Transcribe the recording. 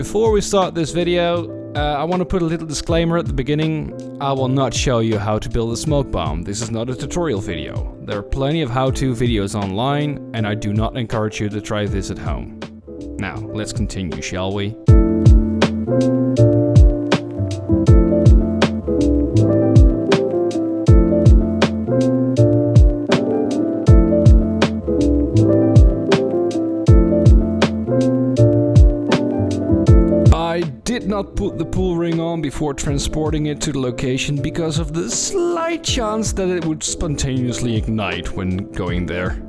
Before we start this video, I want to put a little disclaimer at the beginning. I will not show you how to build a smoke bomb. This is not a tutorial video. There are plenty of how-to videos online, and I do not encourage you to try this at home. Now, let's continue, shall we? I did not put the pull ring on before transporting it to the location because of the slight chance that it would spontaneously ignite when going there.